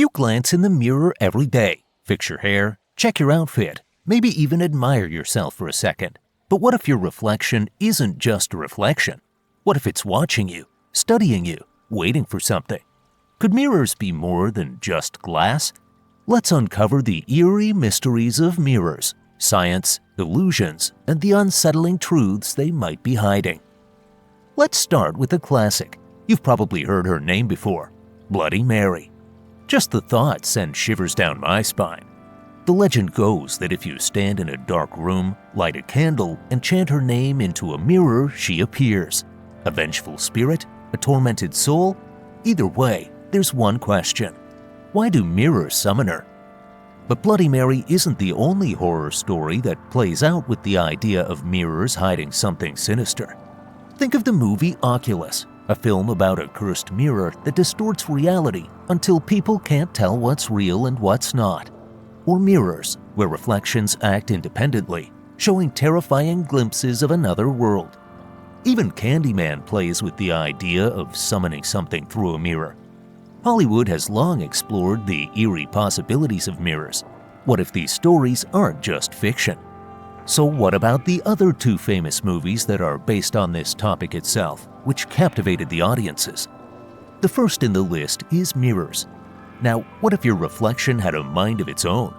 You glance in the mirror every day, fix your hair, check your outfit, maybe even admire yourself for a second. But what if your reflection isn't just a reflection? What if it's watching you, studying you, waiting for something? Could mirrors be more than just glass? Let's uncover the eerie mysteries of mirrors, science, illusions, and the unsettling truths they might be hiding. Let's start with a classic. You've probably heard her name before, Bloody Mary. Just the thought sends shivers down my spine. The legend goes that if you stand in a dark room, light a candle, and chant her name into a mirror, she appears. A vengeful spirit? A tormented soul? Either way, there's one question. Why do mirrors summon her? But Bloody Mary isn't the only horror story that plays out with the idea of mirrors hiding something sinister. Think of the movie Oculus, a film about a cursed mirror that distorts reality until people can't tell what's real and what's not. Or Mirrors, where reflections act independently, showing terrifying glimpses of another world. Even Candyman plays with the idea of summoning something through a mirror. Hollywood has long explored the eerie possibilities of mirrors. What if these stories aren't just fiction? So what about the other two famous movies that are based on this topic itself, which captivated the audiences? The first in the list is Mirrors. Now, what if your reflection had a mind of its own?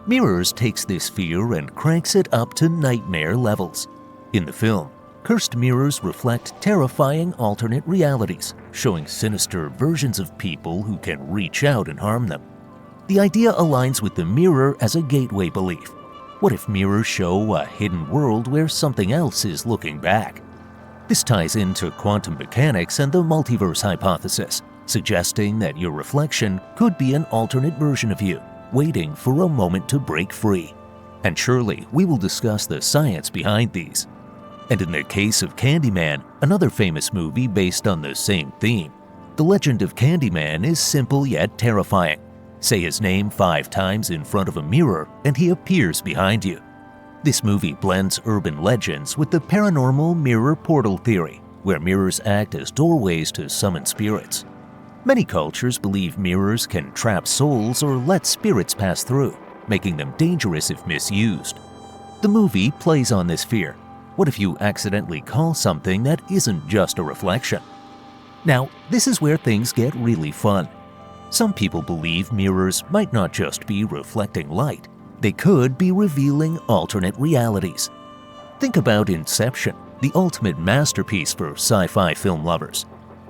Mirrors takes this fear and cranks it up to nightmare levels. In the film, cursed mirrors reflect terrifying alternate realities, showing sinister versions of people who can reach out and harm them. The idea aligns with the mirror as a gateway belief. What if mirrors show a hidden world where something else is looking back? This ties into quantum mechanics and the multiverse hypothesis, suggesting that your reflection could be an alternate version of you, waiting for a moment to break free. And surely we will discuss the science behind these. And in the case of Candyman, another famous movie based on the same theme, the legend of Candyman is simple yet terrifying. Say his name 5 times in front of a mirror and he appears behind you. This movie blends urban legends with the paranormal mirror portal theory, where mirrors act as doorways to summon spirits. Many cultures believe mirrors can trap souls or let spirits pass through, making them dangerous if misused. The movie plays on this fear. What if you accidentally call something that isn't just a reflection? Now, this is where things get really fun. Some people believe mirrors might not just be reflecting light, they could be revealing alternate realities. Think about Inception, the ultimate masterpiece for sci-fi film lovers.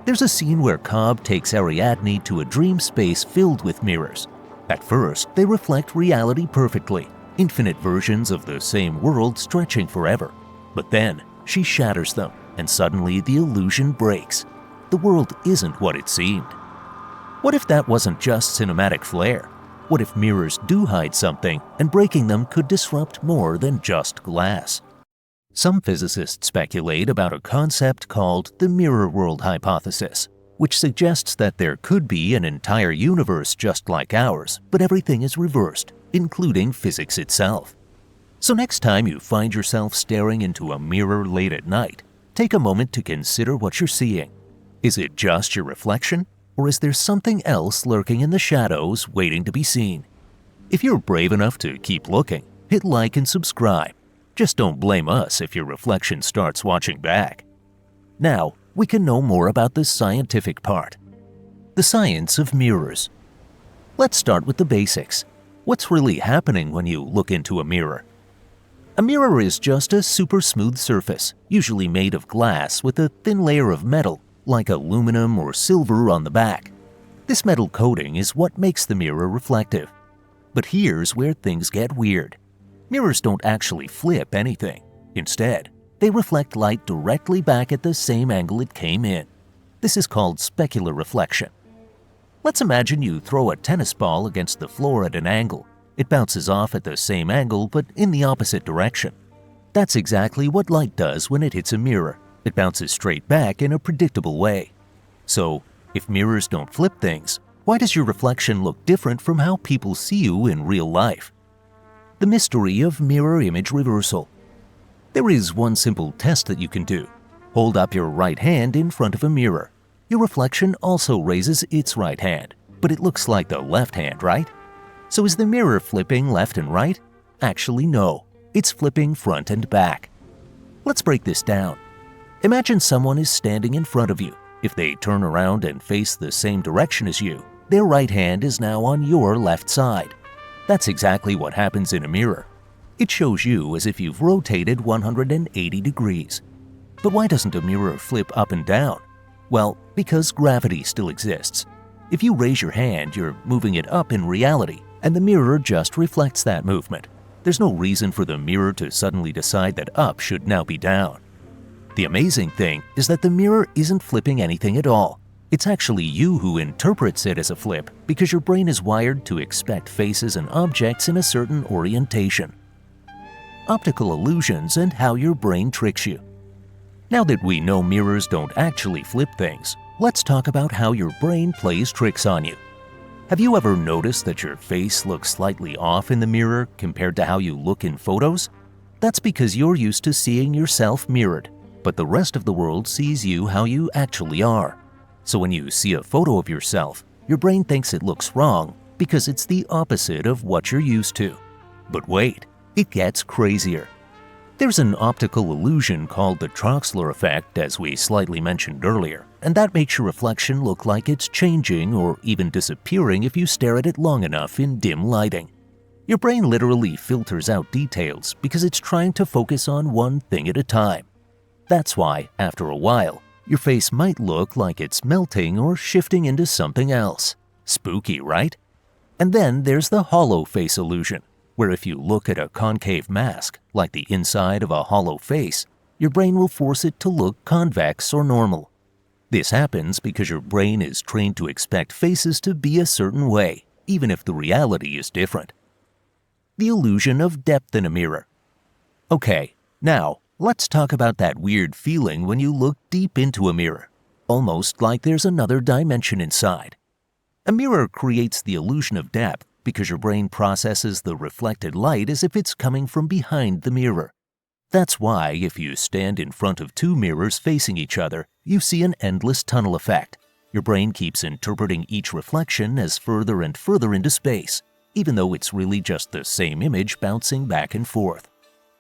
There's a scene where Cobb takes Ariadne to a dream space filled with mirrors. At first, they reflect reality perfectly, infinite versions of the same world stretching forever. But then, she shatters them, and suddenly the illusion breaks. The world isn't what it seemed. What if that wasn't just cinematic flair? What if mirrors do hide something, and breaking them could disrupt more than just glass? Some physicists speculate about a concept called the mirror world hypothesis, which suggests that there could be an entire universe just like ours, but everything is reversed, including physics itself. So next time you find yourself staring into a mirror late at night, take a moment to consider what you're seeing. Is it just your reflection? Or is there something else lurking in the shadows waiting to be seen? If you're brave enough to keep looking, hit like and subscribe. Just don't blame us if your reflection starts watching back. Now, we can know more about the scientific part. The science of mirrors. Let's start with the basics. What's really happening when you look into a mirror? A mirror is just a super smooth surface, usually made of glass with a thin layer of metal, like aluminum or silver on the back. This metal coating is what makes the mirror reflective. But here's where things get weird. Mirrors don't actually flip anything. Instead, they reflect light directly back at the same angle it came in. This is called specular reflection. Let's imagine you throw a tennis ball against the floor at an angle. It bounces off at the same angle but in the opposite direction. That's exactly what light does when it hits a mirror. It bounces straight back in a predictable way. So, if mirrors don't flip things, why does your reflection look different from how people see you in real life? The mystery of mirror image reversal. There is one simple test that you can do. Hold up your right hand in front of a mirror. Your reflection also raises its right hand. but it looks like the left hand, right? So is the mirror flipping left and right? Actually, no. It's flipping front and back. Let's break this down. Imagine someone is standing in front of you. If they turn around and face the same direction as you, their right hand is now on your left side. That's exactly what happens in a mirror. It shows you as if you've rotated 180 degrees. But why doesn't a mirror flip up and down? Well, because gravity still exists. If you raise your hand, you're moving it up in reality, and the mirror just reflects that movement. There's no reason for the mirror to suddenly decide that up should now be down. The amazing thing is that the mirror isn't flipping anything at all. It's actually you who interprets it as a flip because your brain is wired to expect faces and objects in a certain orientation. Optical illusions and how your brain tricks you. Now that we know mirrors don't actually flip things, let's talk about how your brain plays tricks on you. Have you ever noticed that your face looks slightly off in the mirror compared to how you look in photos? That's because you're used to seeing yourself mirrored, but the rest of the world sees you how you actually are. So when you see a photo of yourself, your brain thinks it looks wrong because it's the opposite of what you're used to. But wait, it gets crazier. There's an optical illusion called the Troxler effect, as we slightly mentioned earlier, and that makes your reflection look like it's changing or even disappearing if you stare at it long enough in dim lighting. Your brain literally filters out details because it's trying to focus on one thing at a time. That's why, after a while, your face might look like it's melting or shifting into something else. Spooky, right? And then there's the hollow face illusion, where if you look at a concave mask, like the inside of a hollow face, your brain will force it to look convex or normal. This happens because your brain is trained to expect faces to be a certain way, even if the reality is different. The illusion of depth in a mirror. Okay, now let's talk about that weird feeling when you look deep into a mirror, almost like there's another dimension inside. A mirror creates the illusion of depth because your brain processes the reflected light as if it's coming from behind the mirror. That's why if you stand in front of two mirrors facing each other, you see an endless tunnel effect. Your brain keeps interpreting each reflection as further and further into space, even though it's really just the same image bouncing back and forth.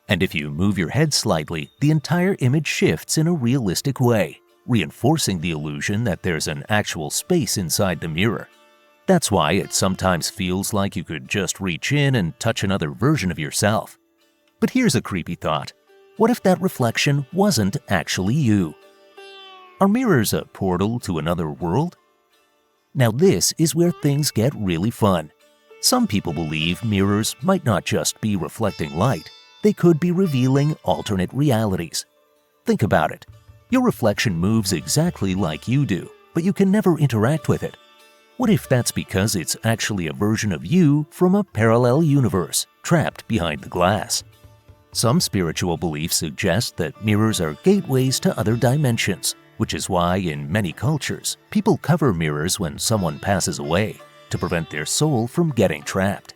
And if you move your head slightly, the entire image shifts in a realistic way, reinforcing the illusion that there's an actual space inside the mirror. That's why it sometimes feels like you could just reach in and touch another version of yourself. But here's a creepy thought. What if that reflection wasn't actually you? Are mirrors a portal to another world? Now this is where things get really fun. Some people believe mirrors might not just be reflecting light, they could be revealing alternate realities. Think about it. Your reflection moves exactly like you do, but you can never interact with it. What if that's because it's actually a version of you from a parallel universe, trapped behind the glass? Some spiritual beliefs suggest that mirrors are gateways to other dimensions, which is why in many cultures, people cover mirrors when someone passes away to prevent their soul from getting trapped.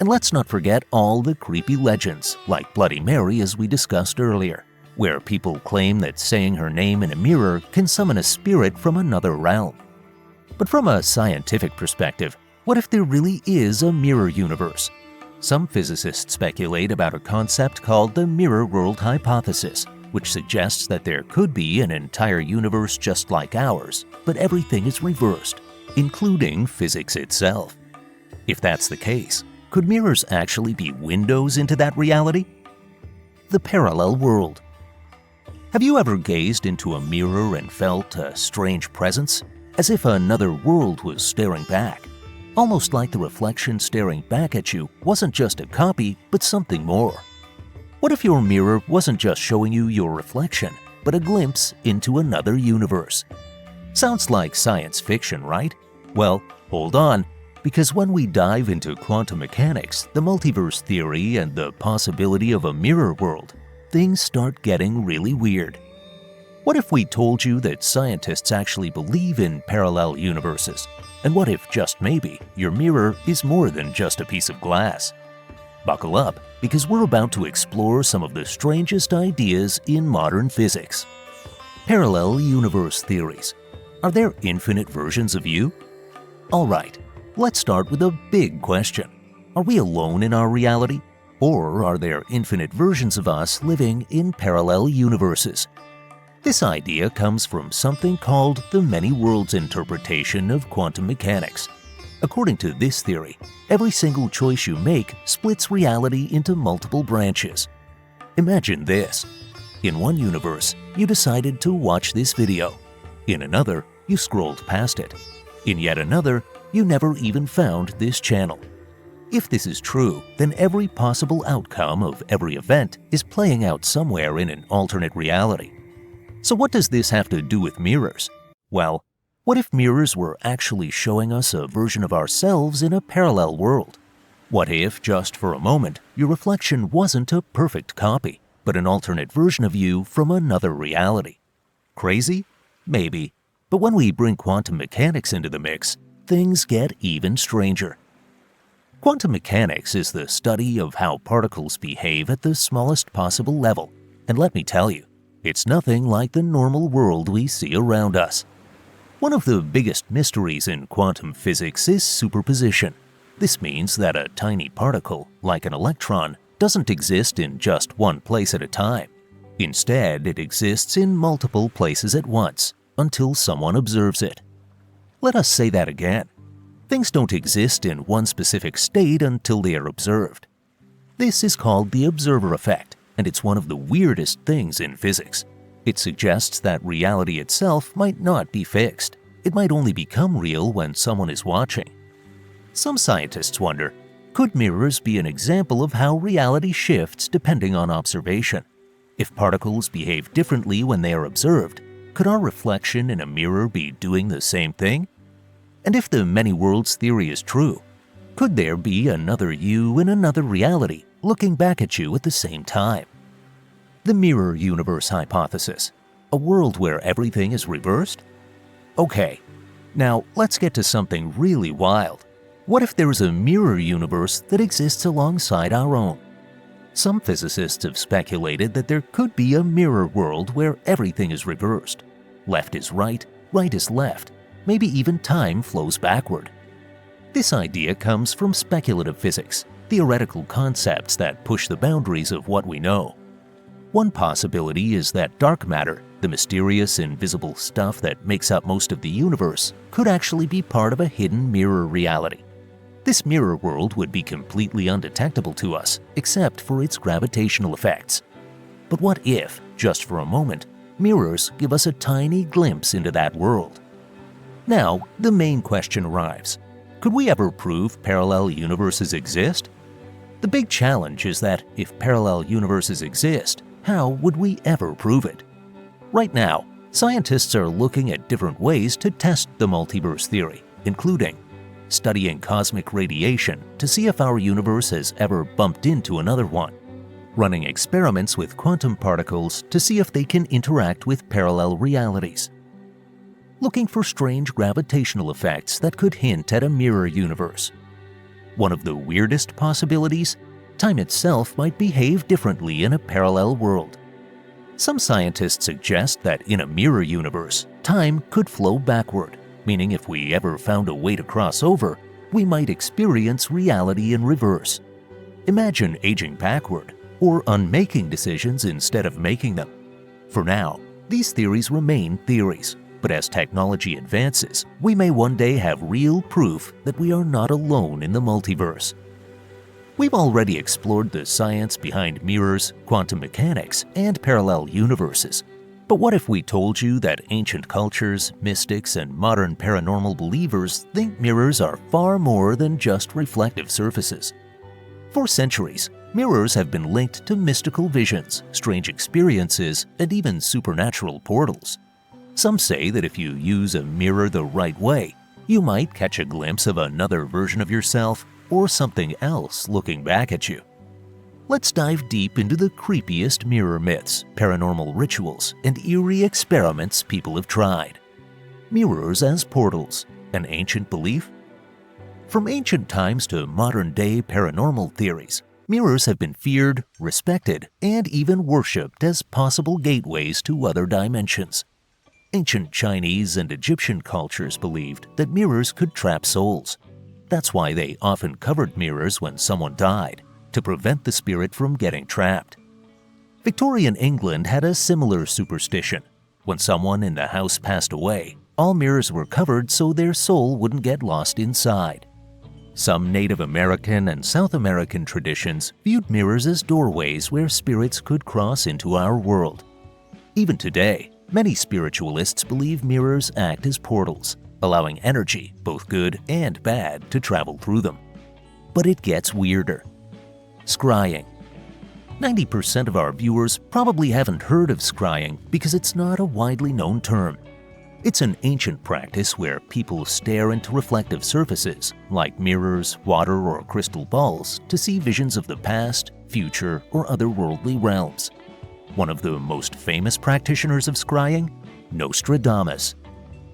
And let's not forget all the creepy legends, like Bloody Mary as we discussed earlier, where people claim that saying her name in a mirror can summon a spirit from another realm. But from a scientific perspective, what if there really is a mirror universe? Some physicists speculate about a concept called the mirror world hypothesis, which suggests that there could be an entire universe just like ours, but everything is reversed, including physics itself. If that's the case, could mirrors actually be windows into that reality? The parallel world. Have you ever gazed into a mirror and felt a strange presence, as if another world was staring back? Almost like the reflection staring back at you wasn't just a copy, but something more. What if your mirror wasn't just showing you your reflection, but a glimpse into another universe? Sounds like science fiction, right? Well, hold on, because when we dive into quantum mechanics, the multiverse theory, and the possibility of a mirror world, things start getting really weird. What if we told you that scientists actually believe in parallel universes? And what if, just maybe, your mirror is more than just a piece of glass? Buckle up, because we're about to explore some of the strangest ideas in modern physics. Parallel universe theories. Are there infinite versions of you? Alright, let's start with a big question. Are we alone in our reality? Or are there infinite versions of us living in parallel universes? This idea comes from something called the many worlds interpretation of quantum mechanics. According to this theory, every single choice you make splits reality into multiple branches. Imagine this. In one universe, you decided to watch this video. In another, you scrolled past it. In yet another, you never even found this channel. If this is true, then every possible outcome of every event is playing out somewhere in an alternate reality. So what does this have to do with mirrors? Well, what if mirrors were actually showing us a version of ourselves in a parallel world? What if, just for a moment, your reflection wasn't a perfect copy, but an alternate version of you from another reality? Crazy? Maybe. But when we bring quantum mechanics into the mix, things get even stranger. Quantum mechanics is the study of how particles behave at the smallest possible level, and let me tell you, it's nothing like the normal world we see around us. One of the biggest mysteries in quantum physics is superposition. This means that a tiny particle, like an electron, doesn't exist in just one place at a time. Instead, it exists in multiple places at once, until someone observes it. Let us say that again. Things don't exist in one specific state until they are observed. This is called the observer effect, and it's one of the weirdest things in physics. It suggests that reality itself might not be fixed. It might only become real when someone is watching. Some scientists wonder, could mirrors be an example of how reality shifts depending on observation? If particles behave differently when they are observed, could our reflection in a mirror be doing the same thing? And if the many worlds theory is true, could there be another you in another reality looking back at you at the same time? The mirror universe hypothesis, a world where everything is reversed? Okay, now let's get to something really wild. What if there is a mirror universe that exists alongside our own? Some physicists have speculated that there could be a mirror world where everything is reversed. Left is right, right is left, maybe even time flows backward. This idea comes from speculative physics, theoretical concepts that push the boundaries of what we know. One possibility is that dark matter, the mysterious, invisible stuff that makes up most of the universe, could actually be part of a hidden mirror reality. This mirror world would be completely undetectable to us, except for its gravitational effects. But what if, just for a moment, mirrors give us a tiny glimpse into that world? Now, the main question arrives. Could we ever prove parallel universes exist? The big challenge is that if parallel universes exist, how would we ever prove it? Right now, scientists are looking at different ways to test the multiverse theory, including studying cosmic radiation to see if our universe has ever bumped into another one, running experiments with quantum particles to see if they can interact with parallel realities, looking for strange gravitational effects that could hint at a mirror universe. One of the weirdest possibilities? Time itself might behave differently in a parallel world. Some scientists suggest that in a mirror universe, time could flow backward, meaning if we ever found a way to cross over, we might experience reality in reverse. Imagine aging backward, or unmaking decisions instead of making them. For now, these theories remain theories, but as technology advances, we may one day have real proof that we are not alone in the multiverse. We've already explored the science behind mirrors, quantum mechanics, and parallel universes. But what if we told you that ancient cultures, mystics, and modern paranormal believers think mirrors are far more than just reflective surfaces? For centuries, mirrors have been linked to mystical visions, strange experiences, and even supernatural portals. Some say that if you use a mirror the right way, you might catch a glimpse of another version of yourself or something else looking back at you. Let's dive deep into the creepiest mirror myths, paranormal rituals, and eerie experiments people have tried. Mirrors as portals, an ancient belief? From ancient times to modern-day paranormal theories, mirrors have been feared, respected, and even worshipped as possible gateways to other dimensions. Ancient Chinese and Egyptian cultures believed that mirrors could trap souls. That's why they often covered mirrors when someone died, to prevent the spirit from getting trapped. Victorian England had a similar superstition. When someone in the house passed away, all mirrors were covered so their soul wouldn't get lost inside. Some Native American and South American traditions viewed mirrors as doorways where spirits could cross into our world. Even today, many spiritualists believe mirrors act as portals, allowing energy, both good and bad, to travel through them. But it gets weirder. Scrying. 90% of our viewers probably haven't heard of scrying because it's not a widely known term. It's an ancient practice where people stare into reflective surfaces, like mirrors, water, or crystal balls, to see visions of the past, future, or otherworldly realms. One of the most famous practitioners of scrying? Nostradamus.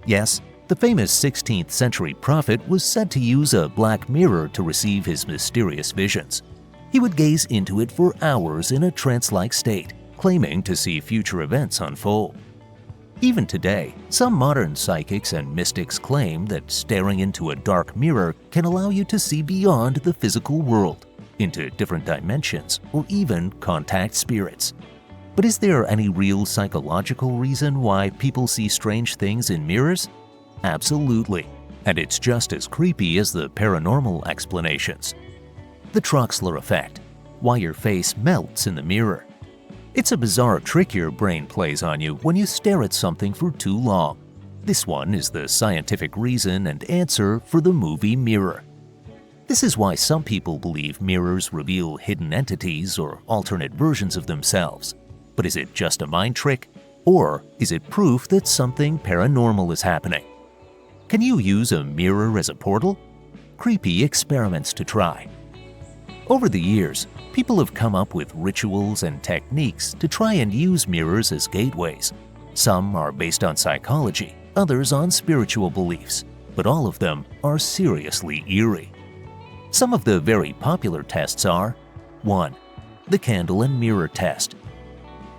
Yes, the famous 16th century prophet was said to use a black mirror to receive his mysterious visions. He would gaze into it for hours in a trance-like state, claiming to see future events unfold. Even today, some modern psychics and mystics claim that staring into a dark mirror can allow you to see beyond the physical world, into different dimensions, or even contact spirits. But is there any real psychological reason why people see strange things in mirrors? Absolutely, and it's just as creepy as the paranormal explanations. The Troxler effect, why your face melts in the mirror. It's a bizarre trick your brain plays on you when you stare at something for too long. This one is the scientific reason and answer for the movie Mirror. This is why some people believe mirrors reveal hidden entities or alternate versions of themselves. But is it just a mind trick? Or is it proof that something paranormal is happening? Can you use a mirror as a portal? Creepy experiments to try. Over the years, people have come up with rituals and techniques to try and use mirrors as gateways. Some are based on psychology, others on spiritual beliefs, but all of them are seriously eerie. Some of the very popular tests are: 1. The candle and mirror test.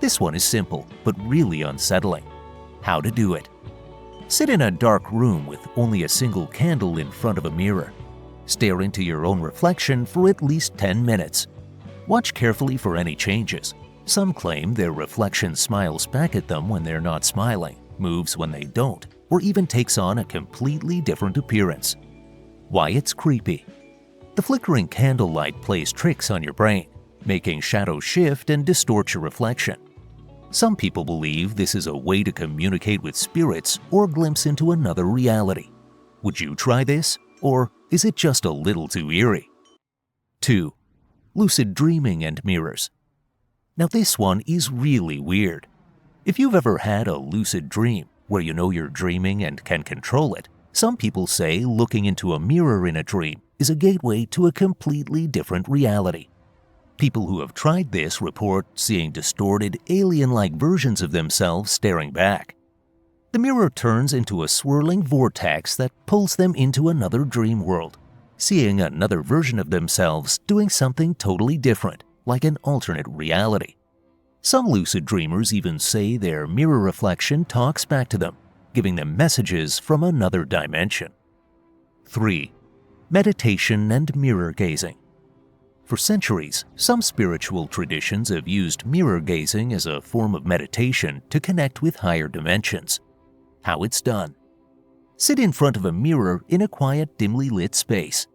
This one is simple, but really unsettling. How to do it. Sit in a dark room with only a single candle in front of a mirror. Stare into your own reflection for at least 10 minutes. Watch carefully for any changes. Some claim their reflection smiles back at them when they're not smiling, moves when they don't, or even takes on a completely different appearance. Why it's creepy. The flickering candlelight plays tricks on your brain, making shadows shift and distort your reflection. Some people believe this is a way to communicate with spirits or glimpse into another reality. Would you try this? Or is it just a little too eerie? 2. Lucid dreaming and mirrors. Now this one is really weird. If you've ever had a lucid dream where you know you're dreaming and can control it, some people say looking into a mirror in a dream is a gateway to a completely different reality. People who have tried this report seeing distorted, alien-like versions of themselves staring back. The mirror turns into a swirling vortex that pulls them into another dream world, seeing another version of themselves doing something totally different, like an alternate reality. Some lucid dreamers even say their mirror reflection talks back to them, giving them messages from another dimension. 3. Meditation and mirror gazing. For centuries, some spiritual traditions have used mirror gazing as a form of meditation to connect with higher dimensions. How it's done. Sit in front of a mirror in a quiet, dimly lit space.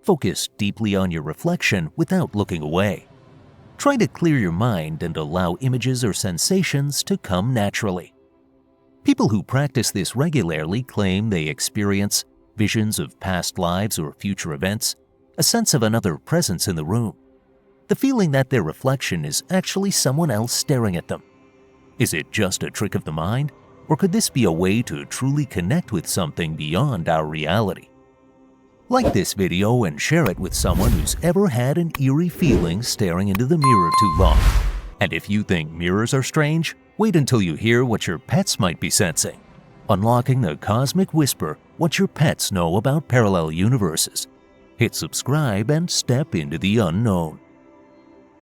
Focus deeply on your reflection without looking away. Try to clear your mind and allow images or sensations to come naturally. People who practice this regularly claim they experience visions of past lives or future events, a sense of another presence in the room, the feeling that their reflection is actually someone else staring at them. Is it just a trick of the mind? Or could this be a way to truly connect with something beyond our reality? Like this video and share it with someone who's ever had an eerie feeling staring into the mirror too long. And if you think mirrors are strange, wait until you hear what your pets might be sensing. Unlocking the Cosmic Whisper, what your pets know about parallel universes. Hit subscribe and step into the unknown.